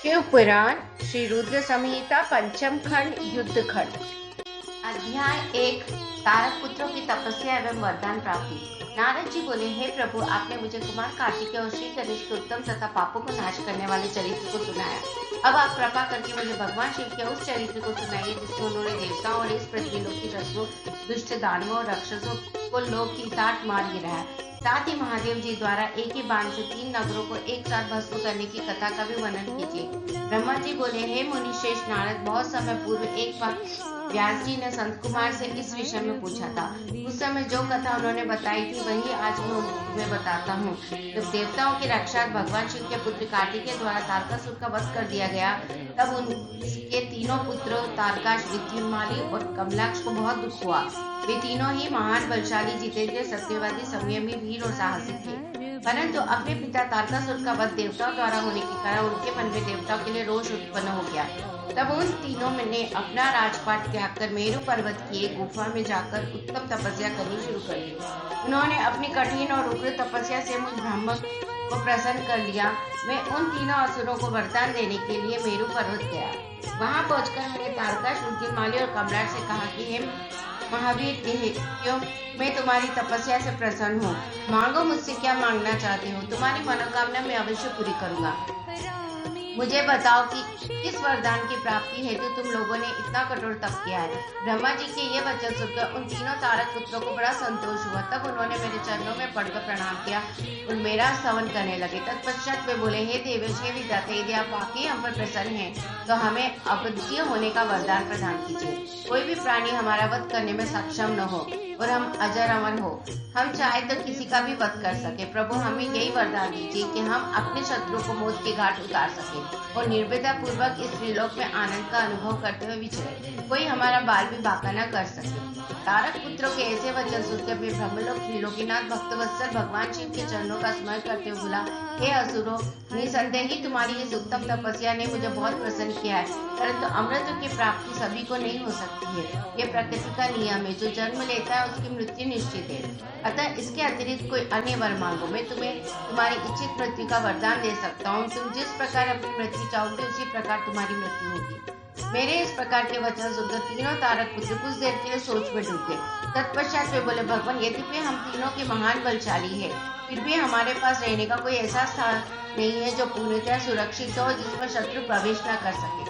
शिव पुराण श्री रुद्र संहिता पंचम खंड युद्ध खंड। अध्याय 1 तारक पुत्रों की तपस्या एवं वरदान प्राप्ति। नारद जी बोले, हे प्रभु, आपने मुझे कुमार कार्तिकेय और श्री गणेश के उत्तम तथा पापों को नाश करने वाले चरित्र को सुनाया। अब आप कृपा करके मुझे भगवान शिव के उस चरित्र को सुनाइए जिसमें उन्होंने देवताओं और इस पृथ्वी लोक की शत्रुओं, दुष्ट दानवों और राक्षसों को लोक की ताट मार गिराया। साथ ही महादेव जी द्वारा एक ही बाण से 3 नगरों को एक साथ भस्म करने की कथा का भी वर्णन कीजिए। ब्रह्मा जी बोले, हे मुनिश्रेष्ठ नारद, बहुत समय पूर्व एक बार व्यास जी ने संत कुमार से इस विषय में पूछा था। उस समय जो कथा उन्होंने बताई थी वही आज मैं तुम्हें बताता हूँ। जब देवताओं की रक्षा भगवान शिव के पुत्र कार्तिकेय द्वारा तारकासुर का वध कर दिया गया, तब उनके तीनों पुत्रों तारकाश, विद्युन्माली और कमलाक्ष को बहुत दुख हुआ। वे तीनों ही महान, बलशाली, जितेंद्रिय, सत्यवादी, संयमी, वीर और साहसी थे। परंतु अपने पिता तारकासुर का वध देवताओं द्वारा होने के कारण उनके मन में देवताओं के लिए रोष उत्पन्न हो गया। तब उन तीनों ने अपना राजपाट त्याग कर मेरु पर्वत की एक गुफा में जाकर उत्तम तपस्या करनी शुरू कर दी। उन्होंने अपनी कठिन और उग्र तपस्या से मुझ ब्रह्म को प्रसन्न कर लिया। मैं उन तीनों असुरों को वरदान देने के लिए मेरु पर्वत गया। वहां पहुंचकर मैंने तारकाश, विद्युन्माली और कमलाक्ष से कहा कि हे महावीर क्यों मैं तुम्हारी तपस्या से प्रसन्न हूँ। मांगो, मुझसे क्या मांगना चाहते हो। तुम्हारी मनोकामना मैं अवश्य पूरी करूंगा। मुझे बताओ कि किस वरदान की प्राप्ति हेतु तुम लोगों ने इतना कठोर तप किया है। ब्रह्मा जी के ये वचन सुनकर उन तीनों तारक पुत्रों को बड़ा संतोष हुआ। तब उन्होंने मेरे चरणों में पड़कर प्रणाम किया और मेरा स्तवन करने लगे। तत्पश्चात वे बोले, हे देवेश, हे विधाते, यदि आप वाकई हम पर प्रसन्न हैं तो हमें अद्वितीय होने का वरदान प्रदान कीजिए। कोई भी प्राणी हमारा वध करने में सक्षम न हो और हम अजर अमर हो। हम चाहे तो किसी का भी वध कर सके। प्रभु, हमें यही वरदान दीजिए कि हम अपने शत्रु को मौत के घाट उतार सके और निर्भयता पूर्वक इस त्रिलोक में आनंद का अनुभव करते हुए विचरे। कोई हमारा बाल भी बांका न कर सके। तारक पुत्रों के ऐसे वचन सुनकर वे ब्रह्मलोक त्रिलोकीनाथ भक्तवत्सल भगवान शिव के चरणों का स्मरण करते हुए बोला, हे असुरों, निसंदेह ही तुम्हारी इस उत्तम तपस्या ने मुझे बहुत प्रसन्न किया है। परंतु अमृत की प्राप्ति सभी को नहीं हो सकती है। ये प्रकृति का नियम है। जो जन्म लेता है उसकी मृत्यु निश्चित है। अतः इसके अतिरिक्त कोई अन्य वर मांगो, मैं तुम्हें तुम्हारी इच्छित मृत्यु का वरदान दे सकता हूँ। तुम जिस प्रकार अपनी मृत्यु चाहोगे उसी प्रकार तुम्हारी मृत्यु होगी। मेरे इस प्रकार के वचन सुनकर तीनों तारक पुत्र कुछ देर के लिए सोच में डूब गए। तत्पश्चात वे बोले, भगवान, यद्यपि हम तीनों के महान बलशाली है, फिर भी हमारे पास रहने का कोई ऐसा स्थान नहीं है जो पूर्णतः सुरक्षित हो, जिसमें शत्रु प्रवेश न कर सके।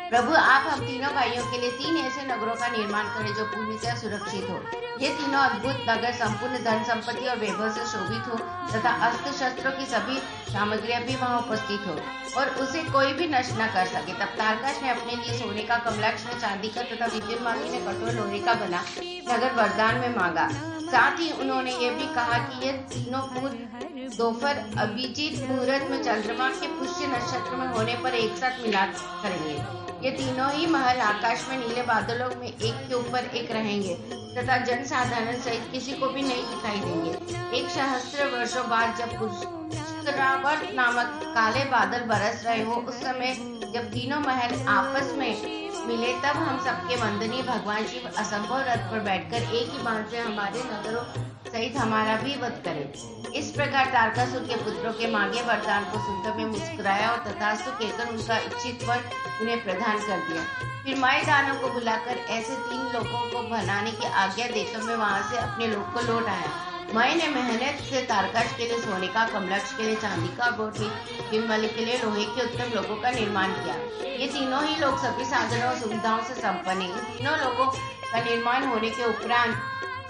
प्रभु, आप हम तीनों भाइयों के लिए 3 ऐसे नगरों का निर्माण करें जो पूर्णतः सुरक्षित हो। ये तीनों अद्भुत नगर संपूर्ण धन संपत्ति और वैभव से शोभित हो तथा अस्त्र शस्त्रों की सभी सामग्रियां भी वहां उपस्थित हो और उसे कोई भी नष्ट न कर सके। तब तारकाश ने अपने लिए सोने का, कमलाक्ष ने चांदी का तथा विद्युन्माली ने कठोर लोहे का बना नगर वरदान में मांगा। साथ ही उन्होंने ये भी कहा कि ये तीनों पूर्व दोपहर अभिजीत मुहूर्त में चंद्रमा के पुष्य नक्षत्र में होने पर एक साथ मिलाप करेंगे। ये तीनों ही महल आकाश में नीले बादलों में एक के ऊपर एक रहेंगे तथा जन साधारण सहित किसी को भी नहीं दिखाई देंगे। 1 सहस्त्र वर्षों बाद जब पुष्करावत नामक काले बादल बरस रहे हो, उस समय जब तीनों महल आपस में मिले, तब हम सबके वंदनीय भगवान शिव असंभव रथ पर बैठकर एक ही बाण से हमारे नगरों सहित हमारा भी वध करें। इस प्रकार तारकासुर के पुत्रों के मांगे वरदान को सुनकर मैं मुस्कुराया और तथास्तु कहकर उनका इच्छित वर उन्हें प्रदान कर दिया। फिर माय दानों को बुलाकर ऐसे 3 लोगों को बनाने की आज्ञा देकर मैं वहां से अपने लोक को लौट आया। माय ने मेहनत से तारकाश के लिए सोने का, कमलाक्ष के लिए चांदी का और विद्युन्माली के लिए लोहे के उत्तम लोगों का निर्माण किया। ये तीनों ही लोग सभी साधनों और सुविधाओं से संपन्न है। इन तीनों लोगों का निर्माण होने के उपरांत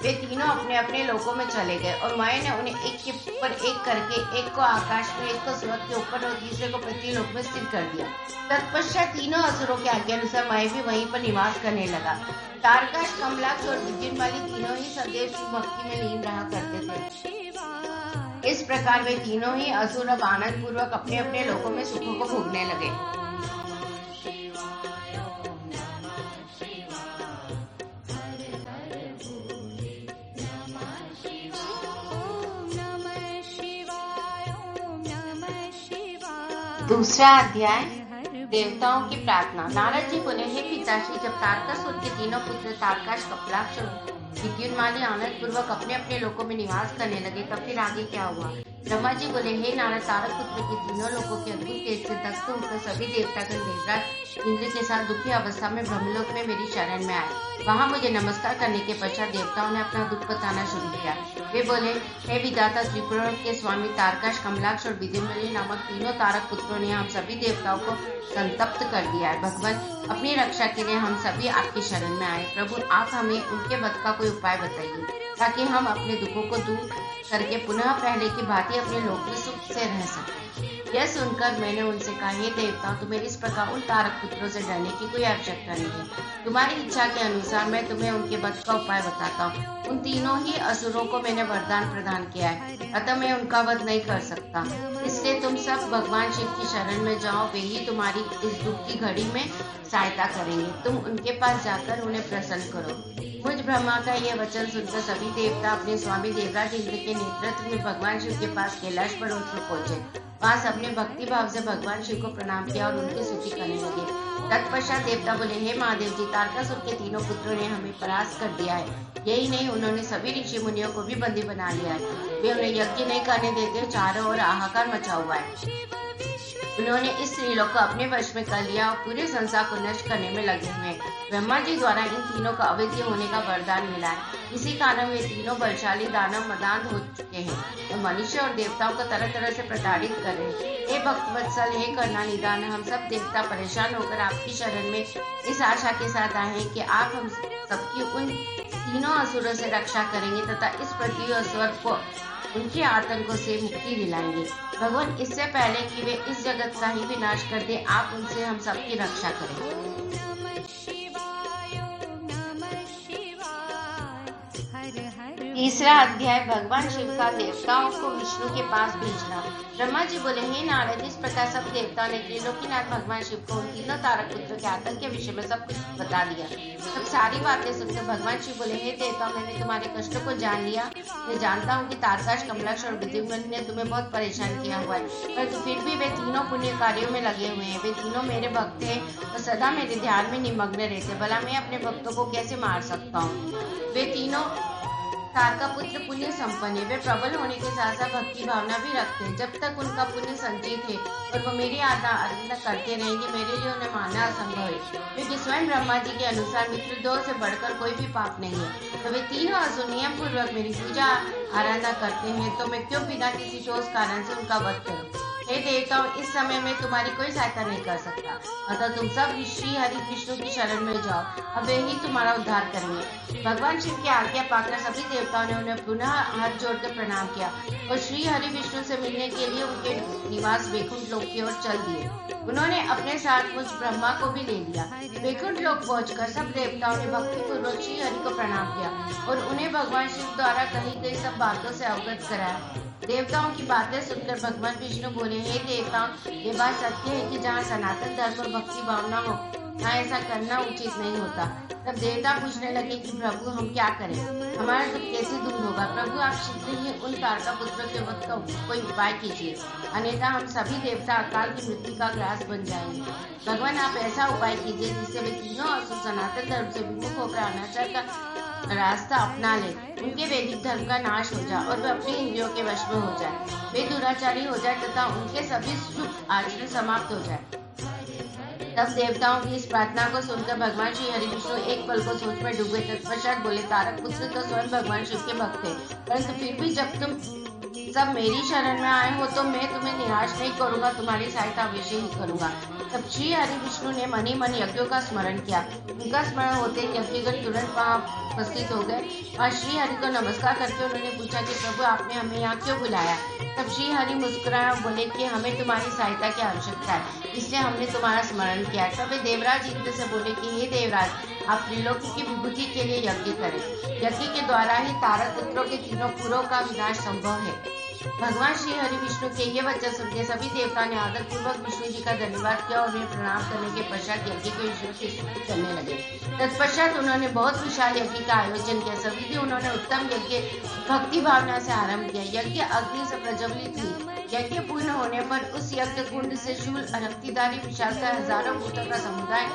वे तीनों अपने अपने लोकों में चले गए और माया ने उन्हें एक के ऊपर एक करके, एक को आकाश में, एक को स्वर्ग के ऊपर और तीसरे को पृथ्वी लोक में स्थिर कर दिया। तत्पश्चात तीनों असुरों के आज्ञा अनुसार माया भी वहीं पर निवास करने लगा। तारकाश, कमलाक्ष और विद्युन्माली तीनों ही सदैव शिव भक्ति में लीन रहा करते थे। इस प्रकार वे तीनों ही असुर अब आनंद पूर्वक अपने अपने लोकों में सुखों को भोगने लगे। दूसरा अध्याय, देवताओं की प्रार्थना। नारद जी बोले, हे पिताश्री, जब तारकासुर के तीनों पुत्र तारकाश, कमलाक्ष और विद्युन्माली आनंद पूर्वक अपने अपने लोकों में निवास करने लगे, तब फिर आगे क्या हुआ। ब्रह्मा जी बोले, हे नारद, तारक पुत्र के तीनों लोगों के अद्भुत तेज से दग्ध होकर सभी देवतागण देवराज इंद्र के साथ दुखी अवस्था में ब्रह्मलोक में मेरी शरण में आए। वहां मुझे नमस्कार करने के पश्चात देवताओं ने अपना दुख बताना शुरू किया। वे बोले, हे विधाता, त्रिपुरा के स्वामी तारकाश, कमलाक्ष और विद्युम्न नामक तीनों तारक पुत्रों ने हम सभी देवताओं को संतप्त कर दिया है। भगवान, अपनी रक्षा के लिए हम सभी आपकी शरण में आए। प्रभु, आप हमें उनके वध का कोई उपाय बताइए, ताकि हम अपने दुखों को दूर करके पुनः पहले की भांति अपने लोक में सुख से रह सकें। यह सुनकर मैंने उनसे कहा, हे देवता, तुम्हें इस प्रकार उन तारक पुत्रों से डरने की कोई आवश्यकता नहीं है। तुम्हारी इच्छा के अनुसार मैं तुम्हें उनके वध का उपाय बताता हूँ। उन तीनों ही असुरों को मैंने वरदान प्रदान किया है, अतः मैं उनका वध नहीं कर सकता। इसलिए तुम सब भगवान शिव की शरण में जाओ, वे ही तुम्हारी इस दुख की घड़ी में सहायता करेंगे। तुम उनके पास जाकर उन्हें प्रसन्न करो। मुझ ब्रह्मा का यह वचन सुनकर सभी देवता अपने स्वामी देवराज इंद्र के नेतृत्व में भगवान शिव के पास कैलाश पर्वत पर पहुंचे। वहां सबने भक्ति भाव से भगवान शिव को प्रणाम किया और उनकी स्तुति करने लगे। तत्पश्चात देवता बोले, हे महादेव जी, तारकासुर के तीनों पुत्रों ने हमें परास्त कर दिया है। यही नहीं, उन्होंने सभी ऋषि मुनियों को भी बंदी बना लिया है। वे उन्हें यज्ञ नहीं करने देते, चारों ओर हाहाकार मचा हुआ है। उन्होंने इस त्रिलोक को अपने वश में कर लिया और पूरे संसार को नष्ट करने में लगे हुए हैं। ब्रह्मा जी द्वारा इन तीनों का अवैध होने का वरदान मिला है। इसी कारण वे तीनों बलशाली दानव मदान हो चुके हैं और मनुष्य और देवताओं को तरह तरह से प्रताड़ित कर रहे हैं। हे भक्त वत्सल, हे करुणा निदान, हम सब देवता परेशान होकर आपकी शरण में इस आशा के साथ आए हैं कि आप हम सबकी उन तीनों असुरों से रक्षा करेंगे तथा इस पृथ्वी और स्वर्ग को उनके आतंकों से मुक्ति दिलाएंगे। भगवान, इससे पहले कि वे इस जगत का ही विनाश कर दे, आप उनसे हम सबकी रक्षा करें। तीसरा अध्याय, भगवान शिव का देवताओं को विष्णु के पास भेजना। ब्रह्मा जी बोले, हे नारद, इस प्रकार सब देवताओं ने त्रिलोकीनाथ भगवान शिव को उन तीनों तारक पुत्रों के आतंक के विषय में सब कुछ बता दिया। सब सारी बातें सुनकर भगवान शिव बोले, हे देवताओं, मैंने तुम्हारे कष्टों को जान लिया। मैं जानता हूँ कि तारकाश, कमलाक्ष और विद्युम्न ने तुम्हें बहुत परेशान किया हुआ है, परंतु फिर भी वे तीनों पुण्य कार्यों में लगे हुए हैं। वे तीनों मेरे भक्त हैं और सदा मेरे ध्यान में निमग्न रहते। भला मैं अपने भक्तों को कैसे मार सकता हूँ? वे तीनों तारका पुत्र पुण्य संपन्न है। वे प्रबल होने के साथ साथ भक्ति भावना भी रखते हैं। जब तक उनका पुण्य संचित है और वो मेरी आराधना करते रहेंगे, मेरे लिए उन्हें मानना असंभव है, क्योंकि स्वयं ब्रह्मा जी के अनुसार मित्र दो से बढ़कर कोई भी पाप नहीं है। तो वे तीनों असुर नियम पूर्वक मेरी पूजा आराधना करते हैं, तो मैं क्यों बिना किसी ठोस कारण से उनका वध करूं? हे देवताओं, इस समय में तुम्हारी कोई सहायता नहीं कर सकता, अतः तुम सब श्री हरि विष्णु की शरण में जाओ, अब वे ही तुम्हारा उद्धार करेंगे। भगवान शिव की आज्ञा पाकर सभी देवताओं ने उन्हें पुनः हाथ जोड़कर प्रणाम किया और श्री हरि विष्णु से मिलने के लिए उनके निवास वैकुंठ लोक की ओर चल दिए। उन्होंने अपने साथ मुझ ब्रह्मा को भी ले लिया। वैकुंठ लोक पहुंचकर सब देवताओं ने भक्ति पूर्वक श्री हरि को प्रणाम किया और उन्हें भगवान शिव द्वारा कही गई सब बातों से अवगत कराया। देवताओं की बातें सुनकर भगवान विष्णु बोले, हे देवताओं, ये बात सत्य है कि जहाँ सनातन धर्म और भक्ति भावना हो, वहाँ ऐसा करना उचित नहीं होता। तब देवता पूछने लगे कि प्रभु, हम क्या करें? हमारा दुख कैसे दूर होगा? प्रभु, आप शीघ्र ही उन तारका पुत्रों के वध का कोई उपाय कीजिए, अन्यथा हम सभी देवता अकाल की मृत्यु का ग्रास बन जाएंगे। भगवान, आप ऐसा उपाय कीजिए जिससे वे तीनों असुर सनातन धर्म से विमुख होकर अनाचार का रास्ता अपना ले, उनके वैदिक धर्म का नाश हो जाए और वे अपने इंद्रियों के वश में हो जाए, वे दुराचारी हो जाए तथा उनके सभी शुभ आचरण समाप्त हो जाए। तब देवताओं की इस प्रार्थना को सुनकर भगवान श्री हरि विष्णु एक पल को सोच में डूबे। तत्पश्चात बोले, तारक पुत्र तो स्वयं भगवान शिव के भक्त थे, परंतु फिर भी जब तुम सब मेरी शरण में आए हो तो मैं तुम्हें निराश नहीं करूंगा, तुम्हारी सहायता अवश्य ही करूंगा। तब श्री हरि विष्णु ने मन ही मन यज्ञों का स्मरण किया। उनका स्मरण होते यज्ञगण तुरंत वहां उपस्थित हो गए और श्री हरि को नमस्कार करके उन्होंने पूछा कि प्रभु, आपने हमें यहाँ क्यों बुलाया? तब श्री हरि मुस्कुराए और बोले कि हमें तुम्हारी सहायता की आवश्यकता है, इसलिए हमने तुम्हारा स्मरण किया। तब वे देवराज इंद्र से बोले कि हे देवराज, आप त्रिलोकी की विभूति के लिए यज्ञ करें। यज्ञ के द्वारा ही तारक पुत्रों के तीनों पुरों का विनाश संभव है। भगवान श्री हरि विष्णु के ये वचन सुनकर सभी देवताओं ने आदर पूर्वक विष्णु जी का धन्यवाद किया और उन्हें प्रणाम करने के पश्चात यज्ञ के विष्णु की स्तुति करने लगे। तत्पश्चात उन्होंने बहुत विशाल यज्ञ का आयोजन किया। सभी भी उन्होंने उत्तम यज्ञ भक्ति भावना से आरंभ किया। यज्ञ अग्नि से प्रज्वलित हुई यज्ञ पूर्ण होने पर उस यज्ञ कुंड से शूल रक्तिधारी विशाल से हजारों भूतों का समुदाय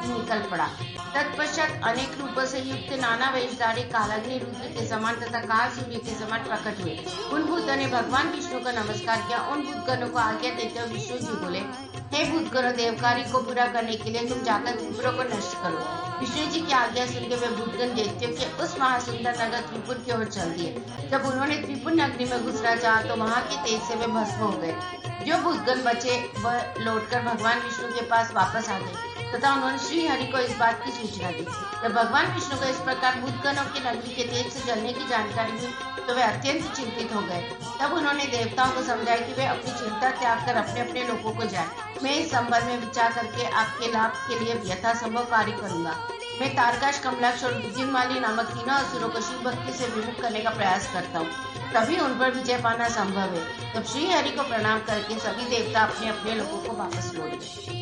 निकल पड़ा। तत्पश्चात अनेक रूपों से युक्त नाना वेशधारी कालाग्नि रुद्र के समान तथा काल सूर्य के समान प्रकट हुए। उन भूतों ने भगवान विष्णु का नमस्कार किया। उन भूतगणों को आज्ञा देते हुए विष्णु जी बोले, हे भूतगणों, देवकार्य को पूरा करने के लिए तुम जाकर त्रिपुरों को नष्ट करो। विष्णु जी की आज्ञा सुनकर वे भूतगण दैत्यों के उस महासुंदर नगर त्रिपुर की ओर चल दिए। जब उन्होंने त्रिपुर नगरी में घुसना चाहा तो वहां के तेज से वे भस्म हो गए। जो भूतगण बचे वह लौटकर भगवान विष्णु के पास वापस आ गए तथा उन्होंने श्री हरि को इस बात की सूचना दी। जब भगवान विष्णु को इस प्रकार भूतगणों की नगरी के तेज से जलने की जानकारी हुई तो वे अत्यंत चिंतित हो गए। तब उन्होंने देवताओं को समझाया कि वे अपनी चिंता त्याग कर अपने अपने लोगों को जाएं। मैं इस संबंध में विचार करके आपके लाभ के लिए यथासंभव कार्य करूंगा। मैं तारकाश, कमलाक्ष और बुद्धिमाली नामक तीनों असुरों को शिव भक्ति से विमुख करने का प्रयास करता हूँ, तभी उन पर विजय पाना संभव है। तब श्री हरि को प्रणाम करके सभी देवता अपने अपने लोगों को वापस लौट गए।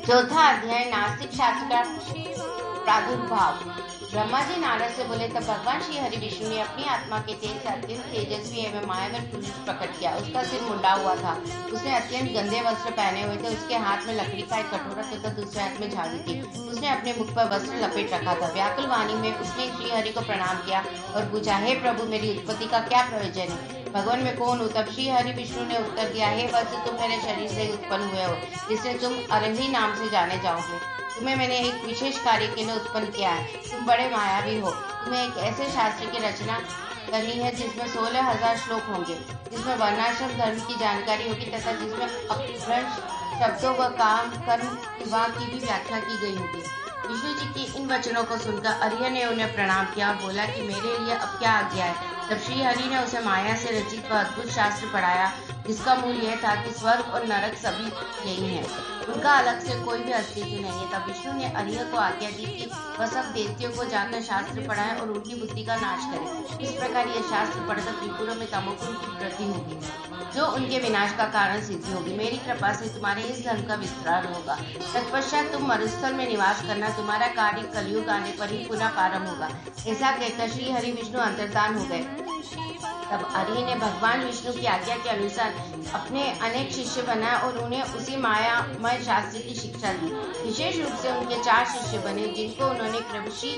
चौथा अध्याय, नास्तिक शास्त्र का प्रादुर्भाव। ब्रह्मा जी नारद से बोले, तब भगवान श्री हरि विष्णु ने अपनी आत्मा के तेज से अत्यंत तेजस्वी एवं मायावी पुरुष प्रकट किया। उसका सिर मुंडा हुआ था, उसने अत्यंत गंदे वस्त्र पहने हुए थे, उसके हाथ में लकड़ी का एक कटोरा तथा दूसरे हाथ में झाड़ू थी। उसने अपने मुख पर वस्त्र लपेट रखा था। व्याकुल वाणी में उसने श्री हरि को प्रणाम किया और पूछा, हे प्रभु, मेरी उत्पत्ति का क्या प्रयोजन है? भगवान मैं कौन हूँ? तब श्री हरि विष्णु ने उत्तर दिया, हे वत्स, तुम मेरे शरीर से उत्पन्न हुए हो, जिससे तुम अरंधी नाम से जाने जाओगे। तुम्हें मैंने एक विशेष कार्य के लिए उत्पन्न किया है। तुम बड़े मायावी हो। तुम्हें एक ऐसे शास्त्र की रचना करनी है जिसमें 16,000 श्लोक होंगे, जिसमें वर्णाश्रम धर्म की जानकारी होगी तथा जिसमें अपभ्रंश शब्दों व काम कर्म विवाह की भी व्याख्या की गई होगी। विष्णु जी की इन वचनों को सुनकर अरिय ने उन्हें प्रणाम किया और बोला कि मेरे लिए अब क्या आज्ञा है। तब श्री हरि ने उसे माया से रचित वह अद्भुत शास्त्र पढ़ाया, जिसका मूल यह था कि स्वर्ग और नरक सभी यही है, उनका अलग से कोई भी अस्तित्व नहीं है। तब विष्णु ने अरिय को आज्ञा दी कि वह सब दैत्यों को जाकर शास्त्र पढ़ाए और उनकी बुद्धि का नाश करे। इस प्रकार यह शास्त्र पढ़कर त्रिपुरों में तमोगुण की वृद्धि होगी, जो उनके विनाश का कारण सिद्ध होगी। मेरी कृपा से तुम्हारे इस धर्म का विस्तार होगा। तत्पश्चात तुम मरुस्थल में निवास करना, तुम्हारा कार्य कलयुग आने पर ही पुनः प्रारंभ होगा। ऐसा कहकर श्री हरि विष्णु अंतर्धान हो गए। तब अरि ने भगवान विष्णु की आज्ञा के अनुसार अपने अनेक शिष्य बनाए और उन्हें उसी मायामय शास्त्र की शिक्षा दी। विशेष रूप से उनके 4 शिष्य बने, जिनको उन्होंने क्रवशी,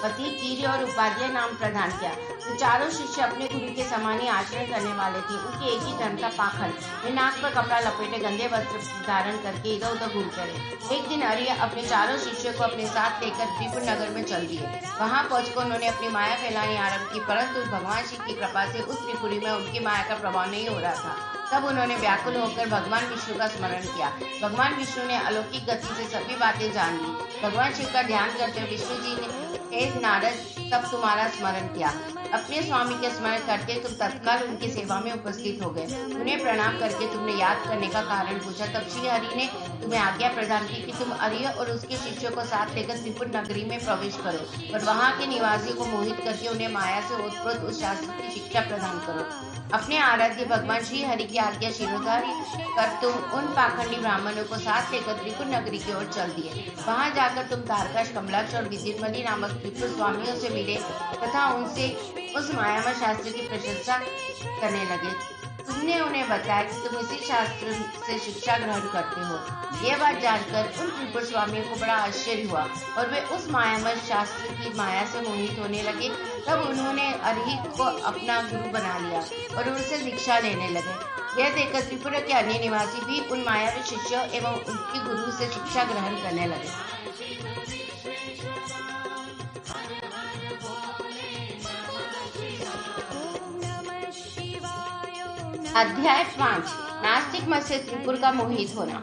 पति, कीर्य और उपाध्याय नाम प्रदान किया। तो चारों शिष्य अपने गुरु के समान ही आचरण करने वाले थे। उनके एक ही धर्म था पाखंड। वे नाक पर कपड़ा लपेटे गंदे वस्त्र धारण करके इधर उधर घूमते रहे। एक दिन अरिय अपने चारों शिष्यों को अपने साथ लेकर त्रिपुर नगर में चल दिए। वहां पहुंचकर उन्होंने अपनी माया फैलानी आरंभ की, परंतु भगवान शिव की कृपा से उस त्रिपुरी में उनकी माया का प्रभाव नहीं हो रहा था। तब उन्होंने व्याकुल होकर भगवान विष्णु का स्मरण किया। भगवान विष्णु ने अलौकिक गति से सभी बातें जान ली। भगवान शिव का ध्यान करते हुए विष्णु जी ने, हे नारद, तब तुम्हारा स्मरण किया। अपने स्वामी के स्मरण करके तुम तत्काल उनकी सेवा में उपस्थित हो गए। उन्हें प्रणाम करके तुमने याद करने का कारण पूछा। तब श्री हरि ने तुम्हें आज्ञा प्रदान की कि तुम अरिय और उसके शिष्यों को साथ लेकर त्रिपुर नगरी में प्रवेश करो और वहां के निवासियों को मोहित करके उन्हें माया से ओतप्रोत उस शास्त्र की शिक्षा प्रदान करो। अपने आराध्य भगवान श्री हरि की आज्ञा शिरोधारी कर तुम उन पाखंडी ब्राह्मणों को साथ लेकर त्रिपुर नगरी की ओर चल दिए। वहां जाकर तुम तारकाश, कमलाक्ष और विद्युन्मली नामक त्रिपुर स्वामियों से मिले तथा उनसे उस मायामय शास्त्र की प्रशंसा करने लगे। तुमने उन्हें बताया कि तुम इसी शास्त्र से शिक्षा ग्रहण करते हो। यह बात जानकर उन त्रिपुर स्वामियों को बड़ा आश्चर्य हुआ और वे उस मायामय शास्त्र की माया से मोहित होने लगे। तब उन्होंने अरिय को अपना गुरु बना लिया और उनसे दीक्षा लेने लगे। यह देखकर त्रिपुरा के अन्य निवासी भी उन मायावी शिष्यों एवं उनके गुरु से शिक्षा ग्रहण करने लगे। अध्याय 5, नास्तिक मत से त्रिपुर का मोहित होना।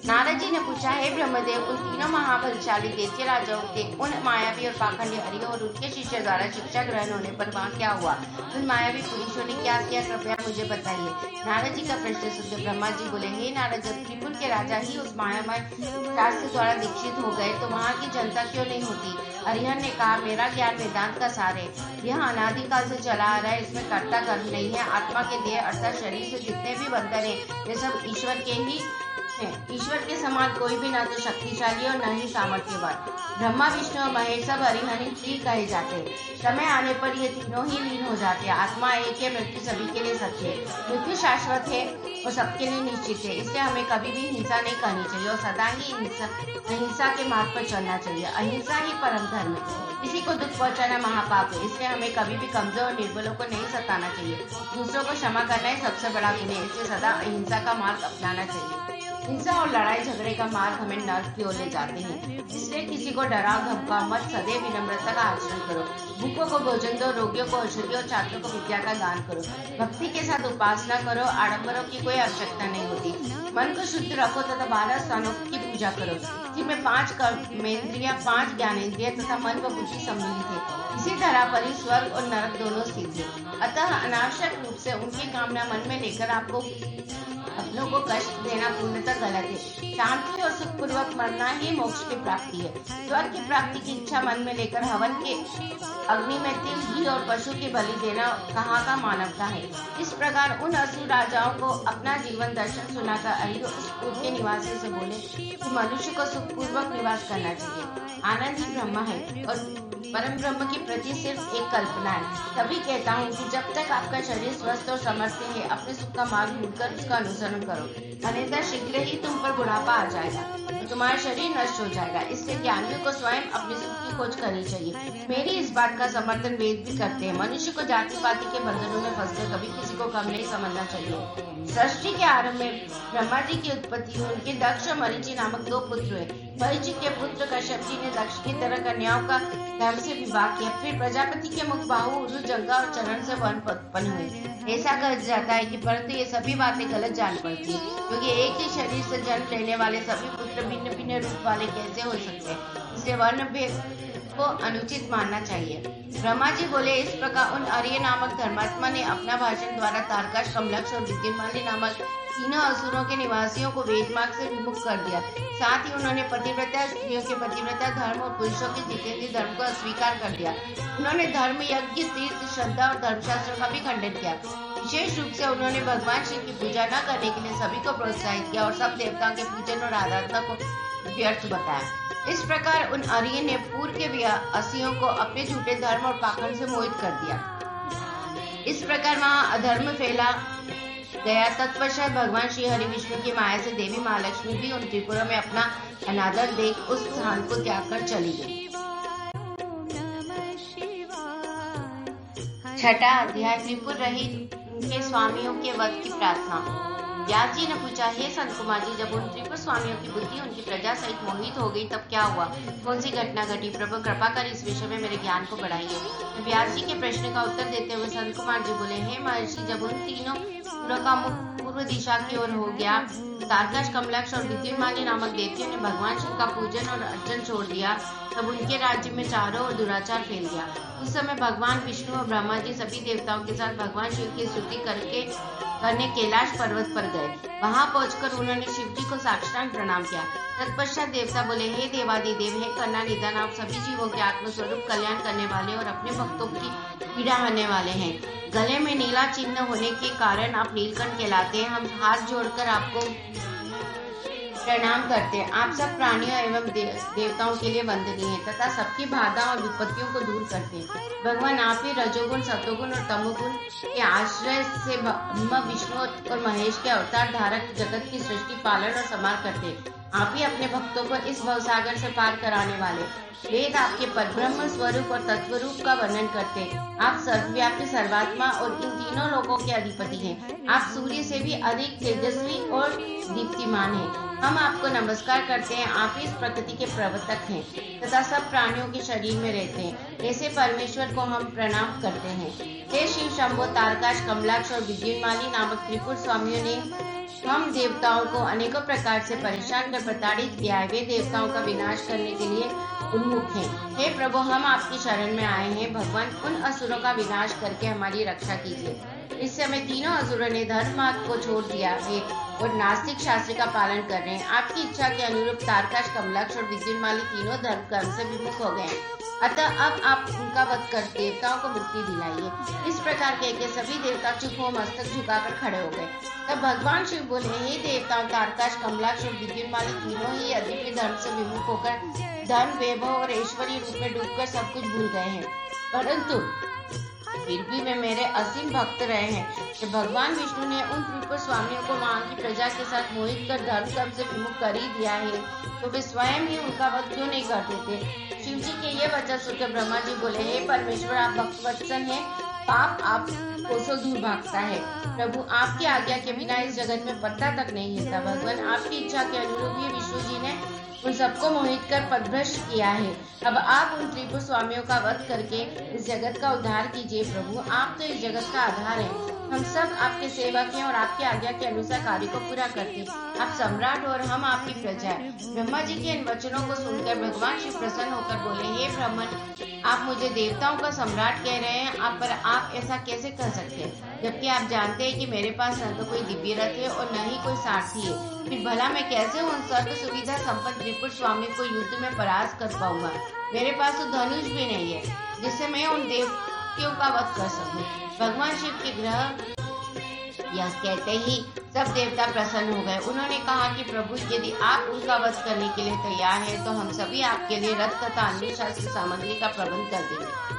नारद जी ने पूछा, हे ब्रह्मदेव, उन तीनों महाबलशाली दैत्य राजाओं के उन मायावी और पाखंडी अरिय और उनके शिष्य द्वारा शिक्षा ग्रहण होने पर वहाँ क्या हुआ? उन मायावी पुरुषों ने क्या किया? कृपया मुझे बताइए। नारद जी का प्रश्न सुनकर ब्रह्मा जी बोले, हे नारद, जब त्रिपुर के राजा ही उस मायामय शास्त्र द्वारा दीक्षित हो गए तो वहाँ की जनता क्यों नहीं होती? अरिहंत ने कहा, मेरा ज्ञान वेदांत का सार है। यह अनादिकाल से चला आ रहा है। इसमें कर्ता कर्म नहीं है। आत्मा के देह अर्थात शरीर से जितने भी बंधन है वे सब ईश्वर के ही है। ईश्वर के समान कोई भी ना तो शक्तिशाली और न ही सामर्थ्यवान। ब्रह्मा, विष्णु और महेश सब हरिहनि त्रि कहे जाते हैं। समय आने पर ये तीनों ही लीन हो जाते हैं। आत्मा एक है, मृत्यु सभी के लिए सत्य है। मृत्यु शाश्वत है और सबके लिए निश्चित है। इसलिए हमें कभी भी हिंसा नहीं करनी चाहिए और सदा ही अहिंसा के मार्ग पर चलना चाहिए। अहिंसा ही परम धर्म है। किसी को दुख पहुंचाना महापाप है। इसलिए हमें कभी भी कमजोर और निर्बलों को नहीं सताना चाहिए। दूसरों को क्षमा करना ही सबसे बड़ा गुण है। इसलिए सदा अहिंसा का मार्ग अपनाना चाहिए। हिंसा और लड़ाई झगड़े का मार्ग हमें नर्क की ओर ले जाते हैं। इसलिए किसी को डराओ धमकाओ मत, सदैव विनम्रता का आचरण करो। भूखों को भोजन दो, रोगियों को औषधि और छात्रों को विद्या का दान करो। भक्ति के साथ उपासना करो। आडंबरों की कोई आवश्यकता नहीं होती। मन को शुद्ध रखो तथा 12 स्थानों की पूजा करो, जिनमें 5 कर्मेंद्रियां, 5 ज्ञानेंद्रिय तथा मन व बुद्धि सम्मिलित है। इसी तरह पर ही स्वर्ग और नरक दोनों स्थित है। अतः अनावश्यक रूप से उनकी कामना मन में लेकर आपको अपनों को कष्ट देना पूर्णतः गलत है। शांति और सुखपूर्वक मरना ही मोक्ष की प्राप्ति है। स्वर्ग की प्राप्ति की इच्छा मन में लेकर हवन के अग्नि में तिल, घी और पशु की बलि देना कहाँ का मानवता है। इस प्रकार उन असुर राजाओं को अपना जीवन दर्शन सुनाकर अहिर उस पुर के निवासी से बोले कि मनुष्य को सुखपूर्वक निवास करना चाहिए। आनंद ही ब्रह्म है और परम ब्रह्म के प्रति सिर्फ एक कल्पना है। तभी कहता हूँ कि जब तक आपका शरीर स्वस्थ और समर्थ है, अपने सुख का मार्ग ढूंढकर उसका अनुसरण करो। अन्यथा शीघ्र ही तुम पर बुढ़ापा आ जाएगा और तुम्हारा शरीर नष्ट हो जाएगा। इसलिए ज्ञानियों को स्वयं अपने सुख की खोज करनी चाहिए। मेरी इस बात का समर्थन वेद भी करते हैं। मनुष्य को जाति पाति के बंधनों में फंसकर कभी किसी को कम नहीं समझना चाहिए। सृष्टि के आरंभ में ब्रह्मा जी की उत्पत्ति हुई। उनके दक्ष और मरीचि नामक 2 पुत्र हुए। मरीचि के पुत्र कश्यप जी ने दक्ष की तरह कन्याओं का धर्म से विवाह किया। फिर प्रजापति के मुख, बाहु, उरु, जंगा और चरण से वर्ण उत्पन्न हुए। ऐसा कहा जाता है कि परंतु ये सभी बातें गलत जान पड़ती है, क्योंकि एक ही शरीर से जन्म लेने वाले सभी पुत्र भिन्न भिन्न रूप वाले कैसे हो सकते हैं। इसलिए वर्ण भेद को अनुचित मानना चाहिए। ब्रह्मा जी बोले, इस प्रकार उन आर्य नामक धर्मात्मा ने अपना भाषण द्वारा तारकाश, कमलक्ष और विद्युन्माली नामक तीनों असुरों के निवासियों को वेद मार्ग से विमुख कर दिया। साथ ही उन्होंने पतिव्रता स्त्रियों के पतिव्रता धर्म और पुरुषों के जितेंद्रिय धर्म को अस्वीकार कर दिया। उन्होंने धर्म, यज्ञ, तीर्थ, श्रद्धा और धर्मशास्त्रों का भी खंडन किया। विशेष रूप से उन्होंने भगवान शिव की पूजा न करने के लिए सभी को प्रोत्साहित किया और सब देवताओं के पूजन और आराधना को व्यर्थ बताया। इस प्रकार उन आर्य ने पूर्व के व्यासियों को अपने झूठे धर्म और पाखंड से मोहित कर दिया। इस प्रकार वहाँ अधर्म फैला गया। तत्पश्चात भगवान श्री हरि विष्णु की माया से देवी महालक्ष्मी भी उन त्रिपुरों में अपना अनादर देख उस स्थान को त्याग कर चली गई। 6वां अध्याय, त्रिपुर रहित उनके स्वामियों के वध की प्रार्थना। व्यास जी ने पूछा, हे संत कुमार जी, जब उन त्रिपुर स्वामियों की बुद्धि उनकी प्रजा सहित मोहित हो गई तब क्या हुआ? कौन सी घटना घटी? प्रभु कृपा कर इस विषय में मेरे ज्ञान को बढ़ाइए। व्यास जी के प्रश्न का उत्तर देते हुए संत कुमार जी बोले, हे महर्षि, जब उन तीनों पुरों का मुख पूर्व दिशा की ओर हो गया, तारकाश, कमलक्ष और विद्युन्माली नामक देवतियों ने भगवान शिव का पूजन और अर्चन छोड़ दिया, तब उनके राज्य में चारों ओर दुराचार फैल गया। उस समय भगवान विष्णु और ब्रह्मा जी सभी देवताओं के साथ भगवान शिव की स्तुति करने कैलाश पर्वत पर गए। वहां पहुंचकर उन्होंने शिव जी को साष्टांग प्रणाम किया। तत्पश्चात देवता बोले, हे देवादिदेव, हे करुणा निधान, आप सभी जीवों के आत्मस्वरूप कल्याण करने वाले और अपने भक्तों की पीड़ा हरने वाले हैं। गले में नीला चिन्ह होने के कारण आप नीलकंठ कहलाते हैं। हम हाथ जोड़कर आपको प्रणाम करते हैं। आप सब प्राणियों एवं देवताओं के लिए वंदनीय हैं तथा सबकी बाधा और विपत्तियों को दूर करते हैं। भगवान आप ही रजोगुण, सतोगुण और तमोगुण के आश्रय से ब्रह्मा, विष्णु और महेश के अवतार धारक जगत की सृष्टि, पालन और संभाल करते हैं। आप ही अपने भक्तों को इस भवसागर से पार कराने वाले। वेद आपके परब्रह्म स्वरूप और तत्व रूप का वर्णन करते हैं। आप सर्वव्यापी, सर्वात्मा और इन तीनों लोकों के अधिपति हैं। आप सूर्य से भी अधिक तेजस्वी और दीप्तिमान हैं। हम आपको नमस्कार करते हैं। आप इस प्रकृति के प्रवर्तक हैं तथा सब प्राणियों के शरीर में रहते हैं। ऐसे परमेश्वर को हम प्रणाम करते हैं। हे शिव शंभो, तारकाश, कमलाक्ष और विद्युन्माली नामक त्रिपुर स्वामियों ने हम देवताओं को अनेकों प्रकार से परेशान कर प्रताड़ित किया है। वे देवताओं का विनाश करने के लिए उन्मुख हैं। हे प्रभु, हम आपकी शरण में आए हैं। भगवान, उन असुरों का विनाश करके हमारी रक्षा कीजिए। इस समय तीनों असुरों ने धर्म मार्ग को छोड़ दिया है और नास्तिक शास्त्र का पालन कर रहे हैं। आपकी इच्छा के अनुरूप तारकाश, कमलाक्ष और विद्युन्माली तीनों धर्म कर्म से विमुख हो गए हैं। अतः अब आप उनका वध कर देवताओं को मुक्ति दिलाइए। इस प्रकार कहकर सभी देवता चुप हो मस्तक झुकाकर खड़े हो गए। तब भगवान शिव बोले, हे देवताओं, तारकाश, कमलाक्ष और विद्युन्माली तीनों ही अदिव्य धर्म से विमुख होकर धन, वैभव और ऐश्वर्य रूप में डूबकर सब कुछ भूल गए हैं, परंतु फिर भी वे मेरे असीम भक्त रहे हैं। जब भगवान विष्णु ने उन त्रिपुर स्वामियों को वहां की प्रजा के साथ मोहित कर धर्म कर्म से विमुख कर ही दिया है, तो वे स्वयं ही उनका वध क्यों नहीं कर देते। शिव जी के ये वचन सुनकर ब्रह्मा जी बोले, हे परमेश्वर, आप भक्तवत्सल हैं, पाप आप कोसों दूर भागता है। प्रभु, आपकी आज्ञा के बिना इस जगत में पत्ता तक नहीं हिलता। भगवान, आपकी इच्छा के अनुरूप ही विष्णु जी ने उन सबको मोहित कर पथभ्रष्ट किया है। अब आप उन त्रिपुर स्वामियों का वध करके इस जगत का उद्धार कीजिए। प्रभु, आप तो इस जगत का आधार हैं। हम सब आपके सेवक हैं और आपकी आज्ञा के अनुसार कार्य को पूरा करते हैं। आप सम्राट और हम आपकी प्रजा है। ब्रह्मा जी के इन वचनों को सुनकर भगवान शिव प्रसन्न होकर बोले, हे ब्राह्मण, आप मुझे देवताओं का सम्राट कह रहे हैं, आप ऐसा कैसे कर सकते हैं, जबकि आप जानते हैं कि मेरे पास न तो कोई दिव्य रथ है और न ही कोई सारथी है। फिर भला मैं कैसे उन सर्व सुविधा संपन्न त्रिपुर स्वामी को युद्ध में परास्त कर पाऊंगा। मेरे पास तो धनुष भी नहीं है जिससे मैं उन देवताओं का वध कर सकूं। भगवान शिव के ग्रह यह कहते ही सब देवता प्रसन्न हो गए। उन्होंने कहा कि प्रभु, यदि आप उनका वध करने के लिए तैयार हैं, तो हम सभी आपके लिए रथ तथा अन्य शास्त्र सामग्री का प्रबंध कर देंगे।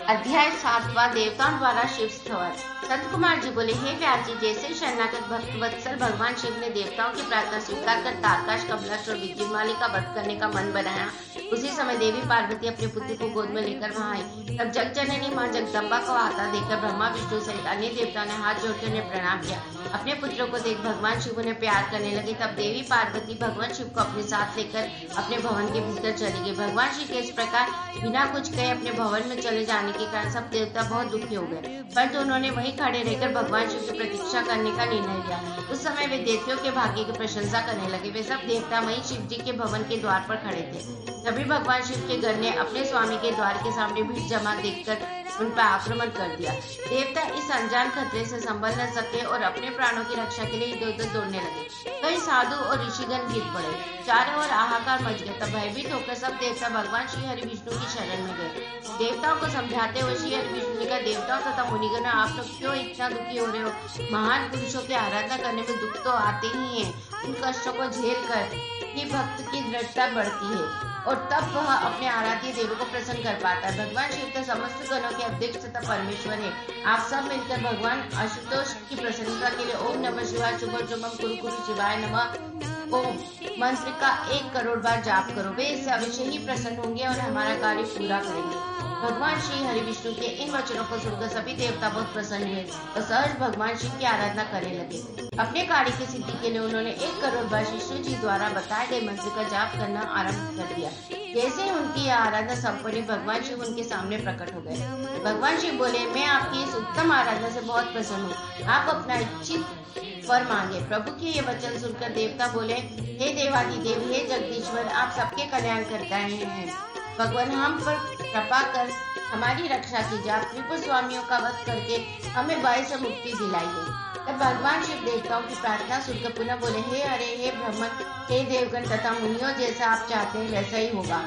अध्याय 7वां, देवताओं द्वारा शिव स्तवन। संत कुमार जी बोले, हे व्यास जी, जैसे शरणागत भक्त वत्सल भगवान शिव ने देवताओं की प्रार्थना स्वीकार कर तारकाश, कमलाक्ष और विद्युन्माली का वध करने का मन बनाया, उसी समय देवी पार्वती अपने पुत्र को गोद में लेकर वहां आई। तब जग जननी मां जगदम्बा को आता देखकर ब्रह्मा, विष्णु सहित अन्य देवताओं ने हाथ जोड़कर उन्हें प्रणाम किया। अपने पुत्रों को देख भगवान शिव उन्हें प्यार करने लगे। तब देवी पार्वती भगवान शिव को अपने साथ लेकर अपने भवन के भीतर चली गई। भगवान शिव के इस प्रकार बिना कुछ कहे अपने भवन में चले जाने के कारण सब देवता बहुत दुखी हो गए, परंतु उन्होंने वहीं खड़े रहकर भगवान शिव की प्रतीक्षा करने का निर्णय लिया। उस समय वे देवताओं के भाग्य की प्रशंसा करने लगे। वे सब देवता वहीं शिव जी के भवन के द्वार पर खड़े थे। तभी भगवान शिव के गण ने अपने स्वामी के द्वार के सामने भीड़ जमा देखकर उन पर आक्रमण कर दिया। देवता इस अनजान खतरे से संभल न सके और अपने प्राणों की रक्षा के लिए इधर उधर दौड़ने लगे। कई साधु और ऋषिगण गिर पड़े, चारों ओर हाहाकार मच गया। तब भयभीत होकर सब देवता भगवान श्री हरि विष्णु की शरण में गए। देवताओं को समझाते हुए श्री हरि विष्णु ने कहा, देवताओं तथा मुनिगण, आप लोग क्यों इतना दुखी हो रहे हो। महान पुरुषों की आराधना करने में दुख तो आते ही है। उन कष्टों को झेल कर ही भक्त की दृढ़ता बढ़ती है और तब वह अपने आराध्य देव को प्रसन्न कर पाता है। भगवान शिव तो समस्त गणों के अध्यक्ष तथा परमेश्वर है। आप सब मिलकर भगवान आशुतोष की प्रसन्नता के लिए ओम नमः शिवाय, शुभ शुभम कुरु कुरु शिवाय नमः ओम मंत्र का 1 करोड़ बार जाप करो। वे इससे अवश्य ही प्रसन्न होंगे और हमारा कार्य पूरा करेंगे। भगवान श्री हरि विष्णु के इन वचनों को सुनकर सभी देवता बहुत प्रसन्न हुए और सहज भगवान शिव की आराधना करने लगे। अपने कार्य की सिद्धि के लिए उन्होंने 1 करोड़ बार विष्णु जी द्वारा बताए गए मंत्र का जाप करना आरंभ कर दिया। जैसे ही उनकी यह आराधना संपन्न, भगवान शिव उनके सामने प्रकट हो गए। भगवान शिव बोले, मैं आपकी इस उत्तम आराधना से बहुत प्रसन्न हूँ। आप अपना इच्छित वर मांगे। प्रभु के ये वचन सुनकर देवता बोले, हे देवादिदेव, हे जगदीश्वर, आप सबके कल्याण करता हैं। भगवान हम पर कृपा कर हमारी रक्षा कीजिए। आप त्रिपुर स्वामियों का वध करके हमें भय से मुक्ति दिलाइए। तब भगवान शिव देवताओं की प्रार्थना सुनकर पुनः बोले, हे हरे, हे ब्रह्मन, हे देवगण तथा मुनियों, जैसा आप चाहते हैं वैसा ही होगा।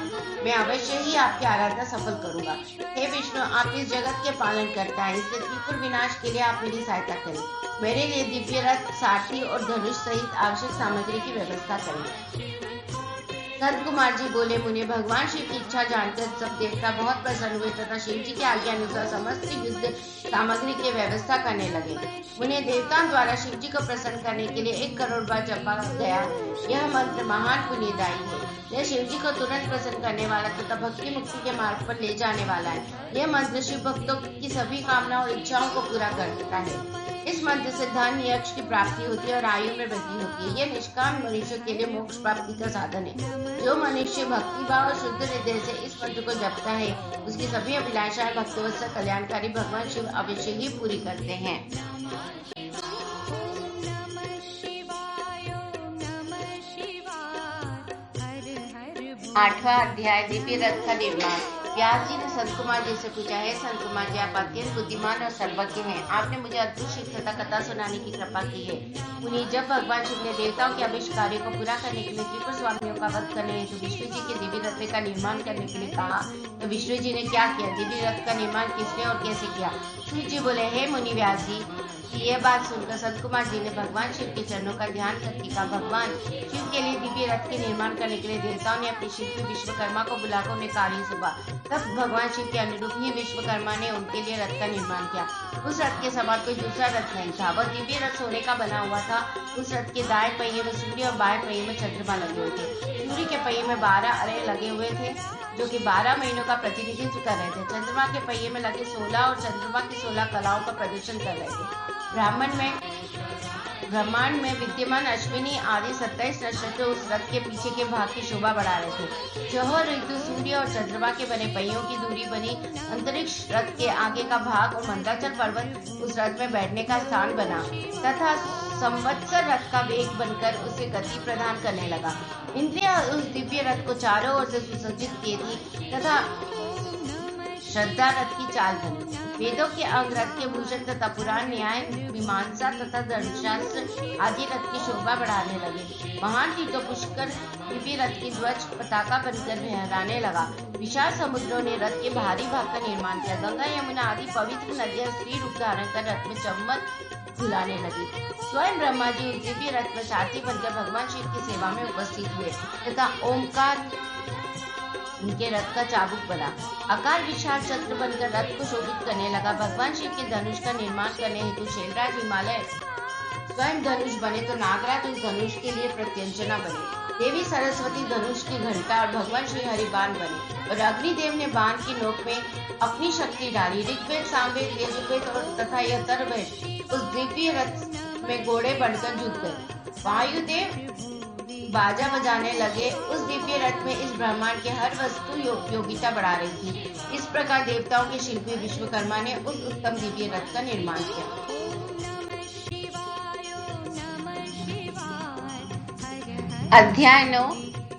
मैं अवश्य ही आपकी आराधना सफल करूंगा। हे विष्णु, आप इस जगत के पालन करता है, इसलिए त्रिपुर विनाश के लिए आप मेरी सहायता करें। मेरे लिए दिव्य रथ, सारथी और धनुष सहित आवश्यक सामग्री की व्यवस्था करें। संत कुमार जी बोले, मुने, भगवान शिव की इच्छा जानकर सब देवता बहुत प्रसन्न हुए तथा शिव जी के आज्ञा अनुसार समस्त युद्ध सामग्री की व्यवस्था करने लगे। मुने, देवताओं द्वारा शिव जी को प्रसन्न करने के लिए 1 करोड़ बार जपा गया यह मंत्र महान पुण्यदायी है। यह शिव जी को तुरंत प्रसन्न करने वाला तथा भक्ति मुक्ति के मार्ग पर ले जाने वाला है। यह मंत्र शिव भक्तों की सभी कामनाओं और इच्छाओं को पूरा कर देता है। इस मंत्र से धन, यश की प्राप्ति होती है और आयु में वृद्धि होती है। यह निष्काम मनुष्य के लिए मोक्ष प्राप्ति का साधन है। जो मनुष्य भक्ति भाव और शुद्ध हृदय से इस मंत्र को जपता है, उसकी सभी अभिलाषाएं भक्तवत्सल कल्याणकारी भगवान शिव अवश्य ही पूरी करते हैं। 8वां अध्याय दिव्य रथ का निर्माण। व्यास जी ने संत कुमार जी से पूछा, है संत कुमार जी, आप अत्यंत बुद्धिमान और सर्वज्ञ हैं। आपने मुझे अद्भुत शिक्षा तथा कथा सुनाने की कृपा की है। उन्हीं जब भगवान शिव ने देवताओं के आविष्कार्य को पूरा करने के लिए त्रिपुर स्वामियों का वध करने हेतु विष्णु जी के दिव्य रथ का निर्माण करने के लिए कहा, तो विष्णु जी ने क्या किया? दिव्य रथ का निर्माण किसने और कैसे किया? शिव जी बोले, हे मुनि व्यास जी, यह बात सुनकर संत कुमार जी ने भगवान शिव के चरणों का ध्यान करके कहा, भगवान शिव के लिए दिव्य रथ के निर्माण करने के लिए देवताओं ने अपने शिल्पी विश्वकर्मा को बुलाकर उन्हें कार्य सौंपा। तब भगवान शिव के अनुरूप ही विश्वकर्मा ने उनके लिए रथ का निर्माण किया। उस रथ के समान कोई दूसरा रथ नहीं था। वह दिव्य रथ सोने का बना हुआ था। उस रथ के दाएं पहिए में सूर्य और बाएं पहिए में चंद्रमा लगे हुए थे। सूर्य के पहिए में 12 अरे लगे हुए थे जो कि 12 महीनों का प्रतिनिधित्व कर रहे थे। चंद्रमा के पहिए में लगे 16 और चंद्रमा की 16 कलाओं का प्रदर्शन कर रहे थे। ब्रह्मांड में विद्यमान अश्विनी आदि 27 नक्षत्र उस रथ के पीछे के भाग की शोभा बढ़ा रहे थे। चौहर ऋतु सूर्य और चंद्रमा के बने पहियों की दूरी बनी अंतरिक्ष रथ के आगे का भाग और मंदाचल पर्वत उस रथ में बैठने का स्थान बना तथा संवत्सर रथ का वेग बनकर उसे गति प्रदान करने लगा। इंद्रियां उस दिव्य रथ को चारों ओर से सुसज्जित किए थी तथा श्रद्धा रथ की चाल बनी। वेदों के अंग रथ के भूषण तथा पुराण न्याय मीमांसा तथा धर्मशास्त्र आदि रथ की शोभा बढ़ाने लगे। महान तीर्थों पुष्कर दिव्य रथ की ध्वज पताका बनकर लहराने लगा। विशाल समुद्रों ने रथ के बाहरी भाग का निर्माण किया। गंगा यमुना आदि पवित्र नदियां स्त्री रूप धारण कर रथ में चम्मच झुलाने लगी। स्वयं ब्रह्मा जी उस दिव्य रथ में सारथी बनकर भगवान शिव की सेवा में उपस्थित हुए तथा ओमकार उनके रथ का चाबुक बना। आकार विशाल चक्र बनकर रथ को शोभित करने लगा। भगवान शिव के धनुष का निर्माण करने हेतु शैलराज हिमालय स्वयं धनुष बने तो नागराज उस धनुष के लिए प्रत्यंजना बने। देवी सरस्वती धनुष की घंटा और भगवान श्री हरि बाण बने और अग्निदेव ने बाण की नोक में अपनी शक्ति डाली। ऋग्वेद, सामवेद, यजुर्वेद और तथा यजुर्वेद उस दिव्य रथ में घोड़े बनकर जुट गए। वायुदेव बाजा बजाने लगे। उस दिव्य रथ में इस ब्रह्मांड के हर वस्तु योगिता बढ़ा रही थी। इस प्रकार देवताओं के शिल्पी विश्वकर्मा ने उस उत्तम दिव्य रथ का निर्माण किया। अध्याय 9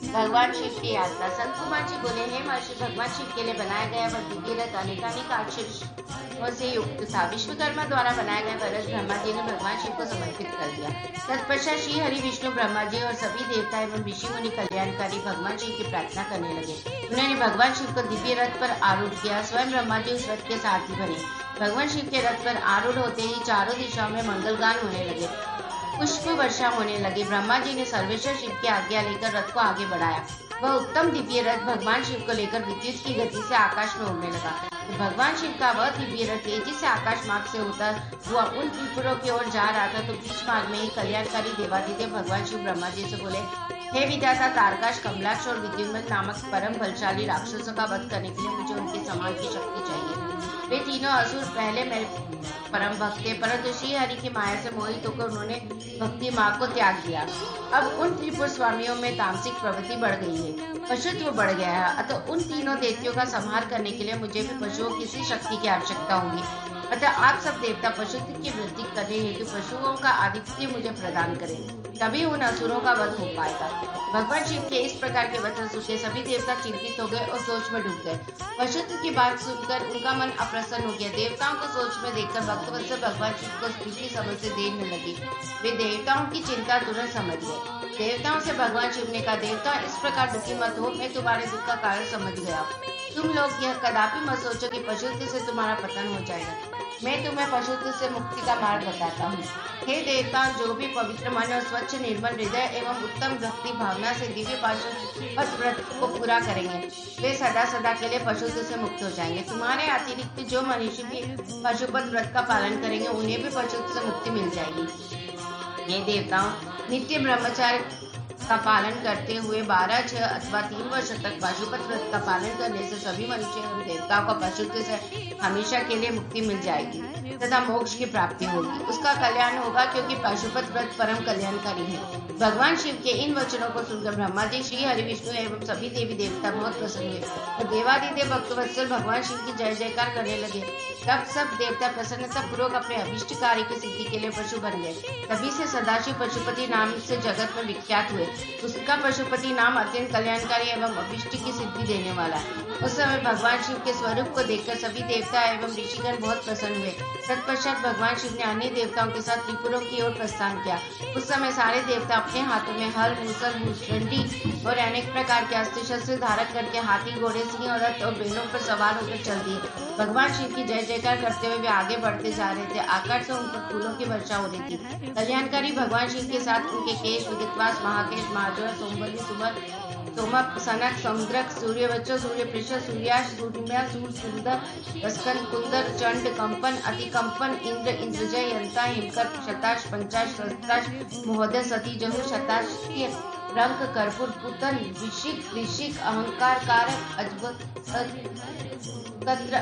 भगवान शिव की यात्रा। संत कुमार जी बोले, हे महर्षि, भगवान शिव के लिए बनाया गया वह दिव्य रथ अनेकानेक आशीर्षों से युक्त था। विश्वकर्मा द्वारा बनाया गया वह रथ ब्रह्मा जी ने भगवान शिव को समर्पित कर दिया। तत्पश्चात श्री हरि, विष्णु, ब्रह्मा जी और सभी देवता एवं ऋषि मुनि कल्याणकारी भगवान शिव की प्रार्थना करने लगे। उन्होंने भगवान शिव को दिव्य रथ पर आरूढ़ किया। स्वयं ब्रह्मा जी उस रथ के सारथी बने। भगवान शिव के रथ पर आरूढ़ होते ही चारों दिशाओं में मंगलगान होने लगे, पुष्प वर्षा होने लगी। ब्रह्मा जी ने सर्वेश्वर शिव की आज्ञा लेकर रथ को आगे बढ़ाया। वह उत्तम दिव्य रथ भगवान शिव को लेकर विद्युत की गति से आकाश में उड़ने लगा। तो भगवान शिव का वह दिव्य रथ तेजी से आकाश मार्ग से होता हुआ उन त्रिपुरों की ओर जा रहा था। तो बीच मार्ग में ही कल्याणकारी देवादिदेव भगवान शिव ब्रह्मा जी से बोले, हे विधाता, तारकाश, कमलाक्ष और विद्युन्मन नामक परम बलशाली राक्षसों का वध करने के लिए मुझे उनके समान की शक्ति चाहिए। वे तीनों असुर पहले मेरे परम भक्त थे, परंतु श्री हरि की माया से मोहित होकर उन्होंने भक्ति मार्ग को त्याग दिया। अब उन त्रिपुर स्वामियों में तामसिक प्रवृत्ति बढ़ गई है, पशुत्व बढ़ गया है। अतः उन तीनों दैत्यों का संहार करने के लिए मुझे भी पशुओं की सी शक्ति की आवश्यकता होगी। अतः आप सब देवता पशुत्व की वृद्धि करने हेतु पशुओं का आधिपत्य मुझे प्रदान करें, तभी उन असुरों का वध हो पाएगा। भगवान शिव के इस प्रकार के वचन सुनकर सभी देवता चिंतित हो गए और सोच में डूब गए। पशुत्व की बात सुनकर उनका मन अप्रसन्न हो गया। देवताओं को सोच में देखकर भक्तवत्सल भगवान शिव को स्तुति समझ से देर न लगी। वे देवताओं की चिंता तुरंत समझ गए। देवताओं से भगवान शिव ने कहा, देवता, इस प्रकार दुखी मत हो, मैं तुम्हारे दुख का कारण समझ गया। तुम लोग यह कदापि मत सोचो कि पशुत्व से तुम्हारा पतन हो जाएगा। मैं तुम्हें पशुत्व से मुक्ति का मार्ग बताता हूँ। हे देवता, जो भी पवित्र मन और स्वच्छ निर्मल हृदय एवं उत्तम भक्ति भावना से दिव्य पाशुपत व्रत को पूरा करेंगे, वे सदा सदा के लिए पशुत्व से मुक्त हो जाएंगे। तुम्हारे अतिरिक्त जो मनुष्य भी पशुपत व्रत का पालन करेंगे, उन्हें भी पशुत्व से मुक्ति मिल जाएगी। ये देवताओं, नित्य ब्रह्मचार्य का पालन करते हुए 12, 6 अथवा 3 वर्ष तक पाशुपत व्रत का पालन करने से सभी मनुष्य एवं देवताओं को पशुत्व से हमेशा के लिए मुक्ति मिल जाएगी तथा मोक्ष की प्राप्ति होगी। उसका कल्याण होगा, क्योंकि पाशुपत व्रत परम कल्याणकारी है। भगवान शिव के इन वचनों को सुनकर ब्रह्मा जी, श्री हरि, विष्णु एवं सभी देवी देवता बहुत प्रसन्न हुए और देवादिदेव भक्तवत्सल भगवान शिव की जय जयकार करने लगे। तब सब देवता प्रसन्नता पूर्वक अपने अभिष्ट कार्य की सिद्धि के लिए पशु बन गए। तभी से सदाशिव पशुपति नाम से जगत में विख्यात हुए। उसका पशुपति नाम अत्यंत कल्याणकारी एवं अभिष्ट की सिद्धि देने वाला है। उस समय भगवान शिव के स्वरूप को देखकर सभी देवता एवं ऋषिगण बहुत प्रसन्न हुए। तत्पश्चात भगवान शिव ने अन्य देवताओं के साथ त्रिपुरों की ओर प्रस्थान किया। उस समय सारे देवता अपने हाथों में हल, मूसल, मुंडी और अनेक प्रकार के अस्त्र शस्त्र धारण करके हाथी, घोड़े, सिंह और रथ और बैलों पर सवार होकर चल दिए। भगवान शिव की जय जयकार करते हुए वे आगे बढ़ते जा रहे थे। आकाश से उन पर फूलों की वर्षा हो रही थी। कल्याणकारी भगवान शिव के साथ उनके केश, विदितवास, महाकेश, महाज्वर, सोमबली, सुबर, सोमक, सनक, समुद्रक, सूर्यवच्च, सूर्यपृष, सूर्याश, सूर्यम्या, सुंदर, वस्कन, कुंदर, चंड, कंपन, अतिकंपन, इंद्र, इंद्रजय, यंता, हिमकर, शताश, पंचाश, सहस्त्राश, महोदय, सती, जहु, शताश्य, रंक, कर्पूर, पुतन, ऋषिक, अहंकार, कारक, अजबकत्र,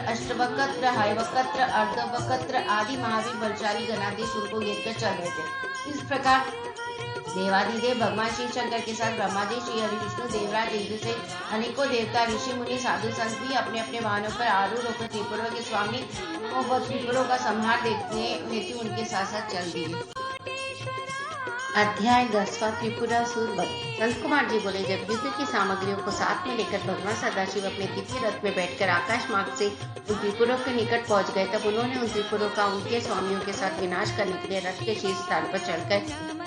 अष्टवक्त्र, हायवक्त्र, अर्धवक्त्र आदि महावीर बलशाली गणाधीश उनको घेर कर चल रहे थे। इस प्रकार देवादिदेव भगवान शिव शंकर के साथ ब्रह्मादेव, श्री हरि, विष्णु, देवराज, इंद्र से अनेकों देवता, ऋषि, मुनि, साधु संत भी अपने अपने वाहनों पर आरूढ़ होकर त्रिपुरों के स्वामी और त्रिपुरों का संहार देखने हेतु उनके साथ साथ चल दिए। अध्याय 10वां त्रिपुरासुर वध। संत कुमार जी बोले, जब युद्ध की सामग्रियों को साथ में लेकर भगवान सदाशिव अपने दिव्य रथ में बैठकर आकाश मार्ग से उन त्रिपुरों के निकट पहुंच गए, तब उन्होंने उन त्रिपुरों का उनके स्वामियों के साथ विनाश करने के लिए रथ के शीर्ष स्थान पर चढ़कर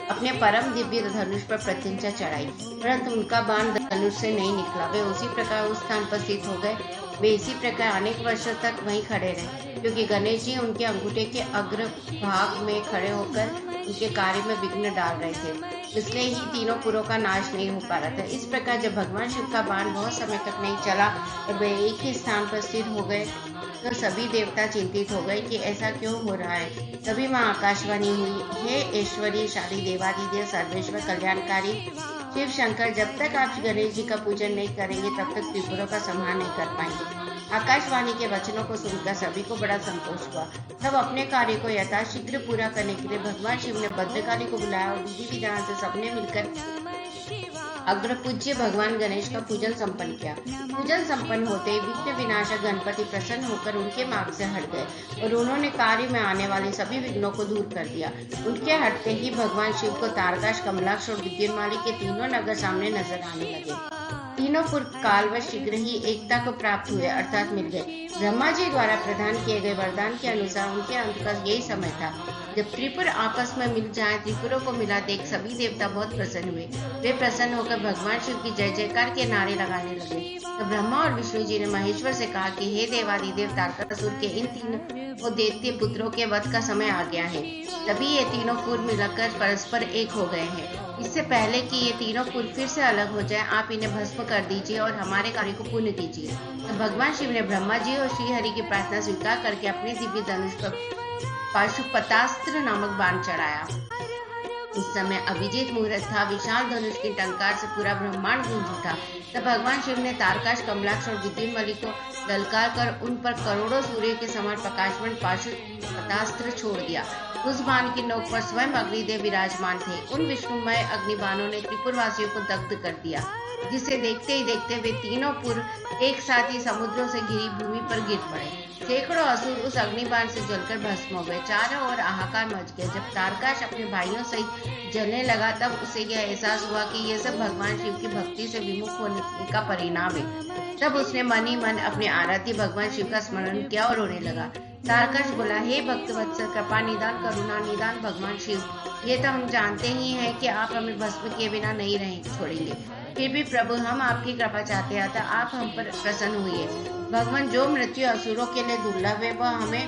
अपने परम दिव्य धनुष पर प्रत्यंचा चढ़ाई, परंतु उनका बाण धनुष से नहीं निकला। वे उसी प्रकार उस स्थान पर स्थित हो गए। वे इसी प्रकार अनेक वर्षों तक वहीं खड़े रहे, क्योंकि गणेश जी उनके अंगूठे के अग्र भाग में खड़े होकर उनके कार्य में विघ्न डाल रहे थे, इसलिए ही तीनों पुरों का नाश नहीं हो पा रहा था। इस प्रकार जब भगवान शिव का बाण बहुत समय तक नहीं चला और वे एक ही स्थान पर स्थिर हो गए, तो सभी देवता चिंतित हो गए कि ऐसा क्यों हो रहा है। तभी वहाँ आकाशवाणी हुई, हे ऐश्वर्यशाली देवादिदेव सर्वेश्वर कल्याणकारी शिव शंकर, जब तक आप गणेश जी का पूजन नहीं करेंगे तब तक त्रिपुरों का संहार नहीं कर पाएंगे। आकाशवाणी के वचनों को सुनकर सभी को बड़ा संतोष हुआ। तब अपने कार्य को यथाशीघ्र पूरा करने के लिए भगवान शिव ने भद्रकाली को बुलाया और विधि विधान से सबने मिलकर अग्रपूज्य भगवान गणेश का पूजन संपन्न किया। पूजन संपन्न होते ही विघ्न विनाशक गणपति प्रसन्न होकर उनके मार्ग से हट गए और उन्होंने कार्य में आने वाले सभी विघ्नों को दूर कर दिया। उनके हटते ही भगवान शिव को तारकाश, कमलाक्ष और विद्युन्माली के तीनों नगर सामने नजर आने लगे। तीनों पुर कालवश शीघ्र ही एकता को प्राप्त हुए, अर्थात मिल गए। ब्रह्मा जी द्वारा प्रदान किए गए वरदान के अनुसार उनके अंत का यही समय था जब त्रिपुर आपस में मिल जाएं। त्रिपुरों को मिला देख सभी देवता बहुत प्रसन्न हुए। वे प्रसन्न होकर भगवान शिव की जय जयकार के नारे लगाने लगे। तो ब्रह्मा और विष्णु जी ने महेश्वर से कहा कि हे देवादिदेव, तारकासुर के इन तीनों दैत्य पुत्रों के वध का समय आ गया है। तभी ये तीनों पुर मिलकर परस्पर एक हो गए हैं। इससे पहले कि ये तीनों पुर फिर से अलग हो जाएं, आप इन्हें भस्म कर दीजिए और हमारे कार्य को पूर्ण कीजिए। तो भगवान शिव ने ब्रह्मा जी और श्री हरि की प्रार्थना स्वीकार करके अपने दिव्य धनुष पर पाशुपतास्त्र नामक बाण चढ़ाया। उस समय अभिजीत मुहूर्त था। विशाल धनुष की टंकार से पूरा ब्रह्मांड गूंज उठा। तब भगवान शिव ने तारकाश, कमलाक्ष और विद्युन्मली को ललकार कर उन पर करोड़ों सूर्य के समान प्रकाशमान पाशुपतास्त्र छोड़ दिया। उस बाण की नोक पर स्वयं अग्निदेव विराजमान थे। उन विष्णुमय अग्निबाणों ने त्रिपुरवासियों को दग्ध कर दिया, जिसे देखते ही देखते वे तीनों पुर एक साथ ही समुद्रों से घिरी भूमि पर गिर पड़े। सैकड़ों असुर उस अग्निबाण से जलकर भस्म हो गए। चारों ओर हाहाकार मच गया। जब तारकाश अपने भाइयों सहित जलने लगा, तब उसे यह एहसास हुआ कि यह सब भगवान शिव की भक्ति से विमुख होने का परिणाम है। तब उसने मन ही मन अपने आराध्य भगवान शिव का स्मरण किया और रोने लगा। तारकाश बोला, हे भक्त वत्सल, कृपा निदान, करुणा निदान भगवान शिव, ये तो हम जानते ही हैं कि आप हमें भस्म किए बिना नहीं छोड़ेंगे। फिर भी प्रभु, हम आपकी कृपा चाहते हैं, अतः आप हम पर प्रसन्न हुए। भगवान, जो मृत्यु असुरों के लिए दुर्लभ है वह हमें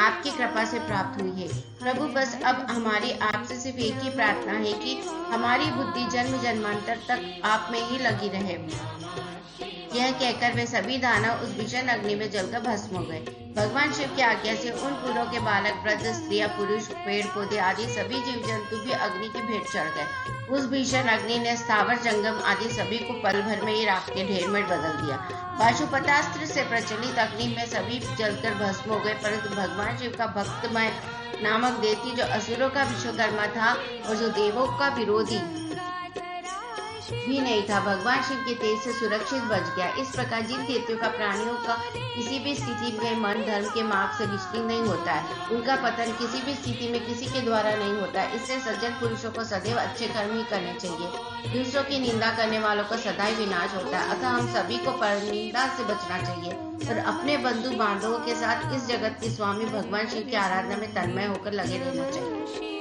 आपकी कृपा से प्राप्त हुई है। प्रभु, बस अब हमारी आपसे सिर्फ एक ही प्रार्थना है कि हमारी बुद्धि जन्म जन्मांतर तक आप में ही लगी रहे। यह कहकर वे सभी दानव उस भीषण अग्नि में जलकर भस्म हो गए। भगवान शिव की आज्ञा से उन पुरों के बालक, वृद्ध, स्त्रियां, पुरुष, पेड़ पौधे आदि सभी जीव जंतु भी अग्नि की भेंट चढ़ गए। उस भीषण अग्नि ने स्थावर जंगम आदि सभी को पल भर में ही राख के ढेर में बदल दिया। पाशुपतास्त्र से प्रचलित अग्नि में सभी जलकर भस्म हो गए, परंतु भगवान शिव का भक्तमय नामक दैत्य, जो असुरों का विश्वकर्मा था और जो देवों का विरोधी भी नहीं था। भगवान शिव के तेज से सुरक्षित बच गया। इस प्रकार जिन तीर्थों का प्राणियों का किसी भी स्थिति में मन धर्म के मार्ग से विचलित नहीं होता है, उनका पतन किसी भी स्थिति में किसी के द्वारा नहीं होता है। इससे सज्जन पुरुषों को सदैव अच्छे कर्म ही करने चाहिए। दूसरों की निंदा करने वालों का सदैव विनाश होता है। अतः हम सभी को परनिंदा से बचना चाहिए और अपने बंधु बांधवों के साथ इस जगत के स्वामी भगवान शिव की आराधना में तन्मय होकर लगे रहना चाहिए।